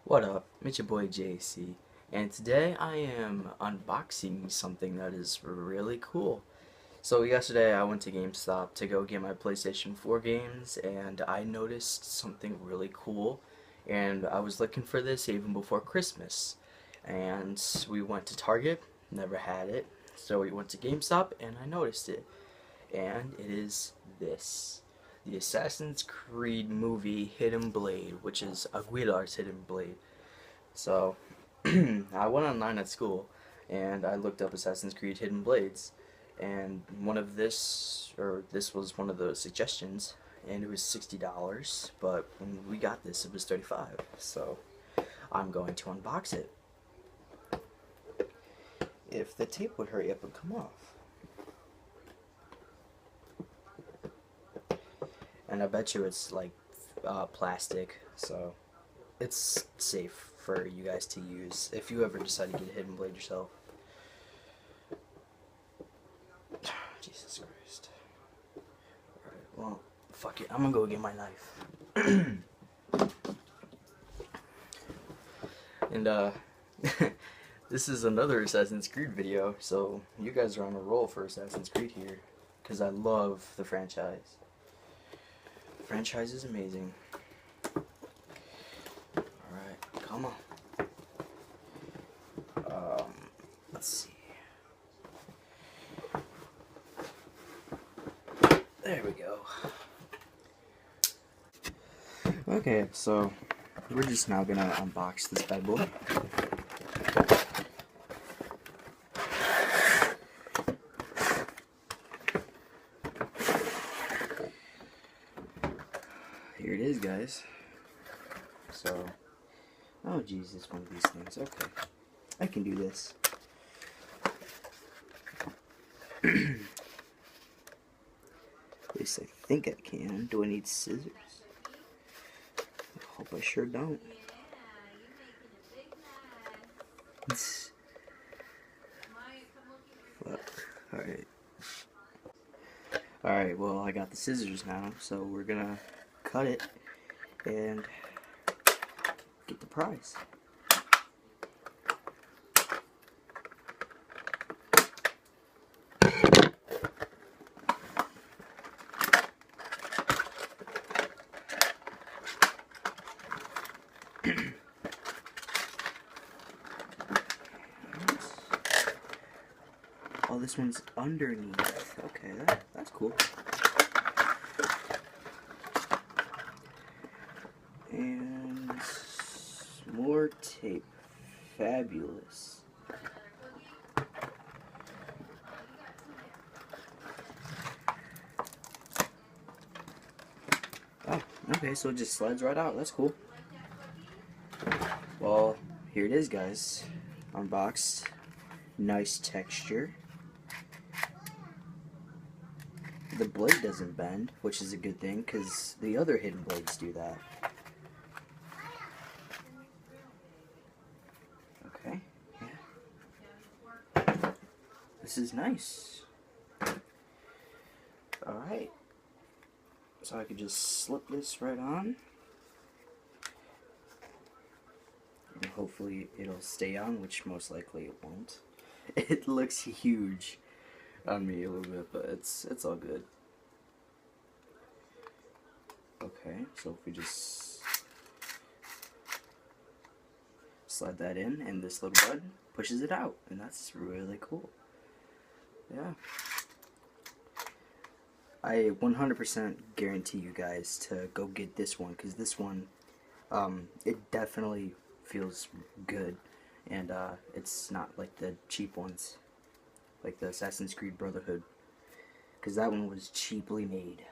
What up? It's your boy JC, and today I am unboxing something that is really cool. So yesterday I went to GameStop to go get my PlayStation 4 games, and I noticed something really cool, and I was looking for this even before Christmas. And we went to Target, never had it, so we went to GameStop and I noticed it, and it is this. The Assassin's Creed movie Hidden Blade, which is Aguilar's Hidden Blade. So I went online at school and I looked up Assassin's Creed Hidden Blades, and this was one of the suggestions, and it was $60, but when we got this it was 35. So I'm going to unbox it. If the tape would hurry up and come off. And I bet you it's like plastic, so it's safe for you guys to use if you ever decide to get a Hidden Blade yourself. Jesus Christ. Alright, well, fuck it. I'm gonna go get my knife. And, this is another Assassin's Creed video, so you guys are on a roll for Assassin's Creed here, because I love the franchise. The franchise is amazing. Alright, come on. Let's see. There we go. Okay, so we're just now gonna unbox this bad boy. Here it is, guys. So, oh Jesus, one of these things. Okay, I can do this. At least I think I can. Do I need scissors? I hope I sure don't. Alright. Alright, well, I got the scissors now, so we're gonna cut it and get the prize. Oh, this one's underneath. Okay, that's cool. And more tape. Fabulous. Oh, okay, so it just slides right out. That's cool. Well, here it is, guys. Unboxed. Nice texture. The blade doesn't bend, which is a good thing, because the other Hidden Blades do that. Okay, yeah. This is nice. Alright. So I could just slip this right on. And hopefully it'll stay on, which most likely it won't. It looks huge on me a little bit, but it's all good. Okay, so if we just slide that in, and this little button pushes it out, and that's really cool. Yeah. I 100% guarantee you guys to go get this one, because this one, it definitely feels good, and it's not like the cheap ones, like the Assassin's Creed Brotherhood, because that one was cheaply made.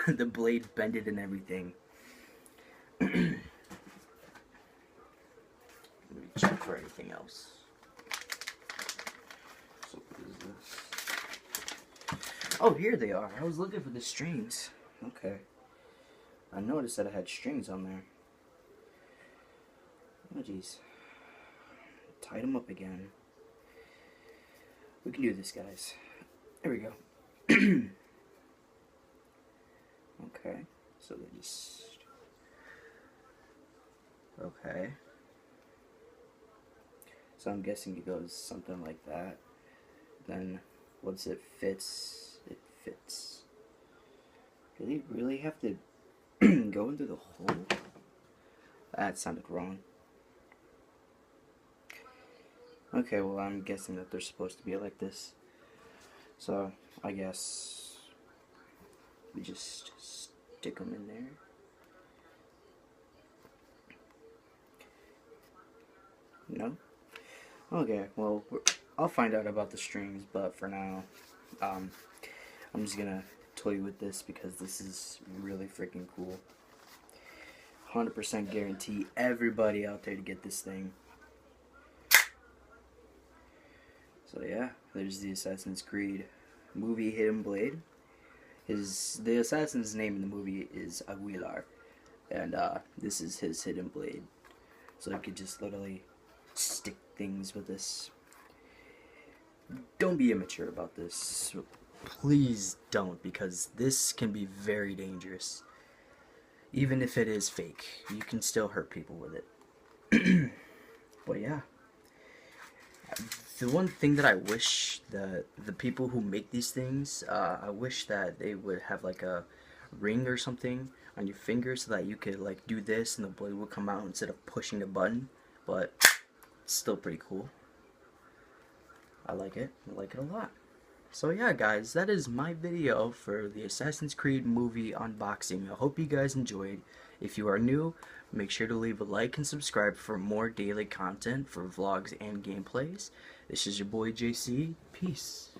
The blade bended and everything. Let me check for anything else. So what is this? Oh, here they are. I was looking for the strings. Okay. I noticed that I had strings on there. Oh, jeez. Tied them up again. We can do this, guys. There we go. Okay, so they just Okay. So I'm guessing it goes something like that. Then once it fits, it fits. Really have to go into the hole? That sounded wrong. Okay, well, I'm guessing that they're supposed to be like this. So, I guess we just stick them in there. No? Okay, well, I'll find out about the strings, but for now, I'm just gonna toy with this because this is really freaking cool. 100% guarantee everybody out there to get this thing. So yeah, there's the Assassin's Creed movie Hidden Blade. The assassin's name in the movie is Aguilar, and this is his hidden blade. So you could just literally stick things with this. Don't be immature about this. Please don't, because this can be very dangerous. Even if it is fake, you can still hurt people with it. But yeah. The one thing that I wish that the people who make these things, I wish that they would have like a ring or something on your finger so that you could like do this and the blade would come out instead of pushing a button. But it's still pretty cool. I like it. I like it a lot. So yeah, guys, that is my video for the Assassin's Creed movie unboxing. I hope you guys enjoyed. If you are new, make sure to leave a like and subscribe for more daily content for vlogs and gameplays. This is your boy JC. Peace.